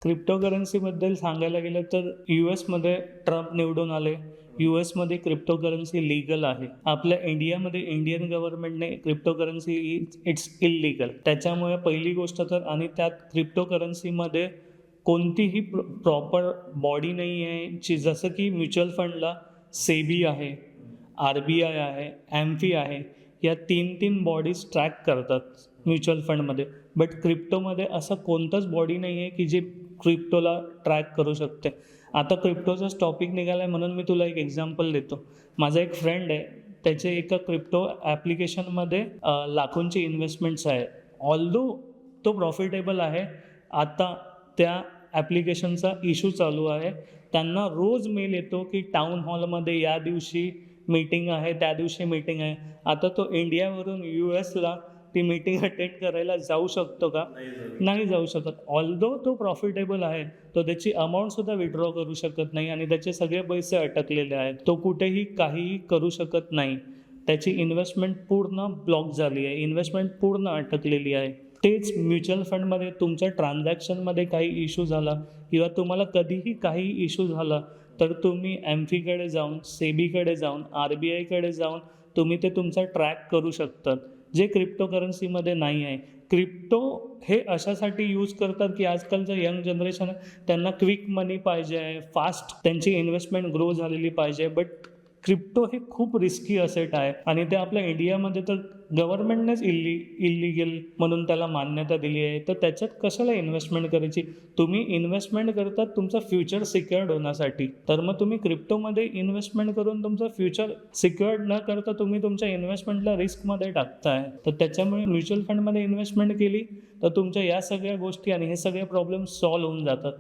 क्रिप्टोकरन्सीबद्दल सांगायला गेलं तर यूएसमध्ये ट्रम्प निवडून आले. यूएसमध्ये क्रिप्टोकरन्सी लीगल आहे. आपल्या इंडियामध्ये इंडियन गव्हर्नमेंटने क्रिप्टोकरन्सी इट्स इल्लीगल. त्याच्यामुळे पहिली गोष्ट तर आणि त्यात क्रिप्टोकरन्सीमध्ये कोणतीही प्रॉपर बॉडी नाही आहे जसं की म्युच्युअल फंडला सेबी आहे, RBI आहे, ॲम्फी आहे. या 3 बॉडीज ट्रॅक करतात म्युच्युअल फंडमध्ये. बट क्रिप्टोमध्ये असं कोणतंच बॉडी नाही आहे की जे क्रिप्टोला ट्रॅक करू शकते. आता क्रिप्टोचाच टॉपिक निघाला आहे म्हणून मी तुला एक एक्झाम्पल देतो. माझा एक फ्रेंड आहे, त्याचे एका क्रिप्टो ॲप्लिकेशनमध्ये लाखोंची इन्व्हेस्टमेंट्स आहे. ऑल्दो तो प्रॉफिटेबल आहे. आता त्या ॲप्लिकेशनचा इश्यू चालू आहे. त्यांना रोज मेल येतो की टाउन हॉलमध्ये या दिवशी मीटिंग आहे, त्या दिवशी मीटिंग आहे. आता तो इंडियावरून US ला ती मीटिंग अटेंड करायला जाऊ शकतो का? नाही जाऊ शकत. ऑल्दो तो प्रॉफिटेबल आहे, तो त्याची अमाऊंटसुद्धा विड्रॉ करू शकत नाही आणि त्याचे सगळे पैसे अटकलेले आहेत. तो कुठेही काहीही करू शकत नाही. त्याची इन्व्हेस्टमेंट पूर्ण ब्लॉक झाली आहे, इन्व्हेस्टमेंट पूर्ण अटकलेली आहे. तेच म्युच्युअल फंडमध्ये तुमच्या ट्रान्झॅक्शनमध्ये काही इश्यू झाला किंवा तुम्हाला कधीही काही इश्यू झाला तर तुम्ही ॲम्फीकडे जाऊन, सेबीकडे जाऊन, RBIकडे जाऊन तुम्ही ते तुमचा ट्रॅक करू शकतात, जे क्रिप्टोकरन्सीमध्ये नाही आहे. क्रिप्टो हे अशासाठी यूज करतात की आजकालचं यंग जनरेशन त्यांना क्विक मनी पाहिजे आहे, फास्ट त्यांची इन्व्हेस्टमेंट ग्रो झालेली पाहिजे. बट क्रिप्टो हे खूप रिस्की असेट आहे आणि ते आपल्या इंडियामध्ये तर गव्हर्नमेंटनेच इल्लीगल म्हणून त्याला मान्यता दिली आहे. तर त्याच्यात कशाला इन्व्हेस्टमेंट करायची? तुम्ही इन्व्हेस्टमेंट करतात तुमचं फ्युचर सिक्युअर्ड होण्यासाठी. तर मग तुम्ही क्रिप्टोमध्ये इन्व्हेस्टमेंट करून तुमचं फ्युचर सिक्युअर्ड न करता तुम्ही तुमच्या इन्व्हेस्टमेंटला रिस्कमध्ये टाकताय. तर त्याच्यामुळे म्युच्युअल फंडमध्ये इन्व्हेस्टमेंट केली तर तुमच्या या सगळ्या गोष्टी आणि हे सगळे प्रॉब्लेम सॉल्व्ह होऊन जातात.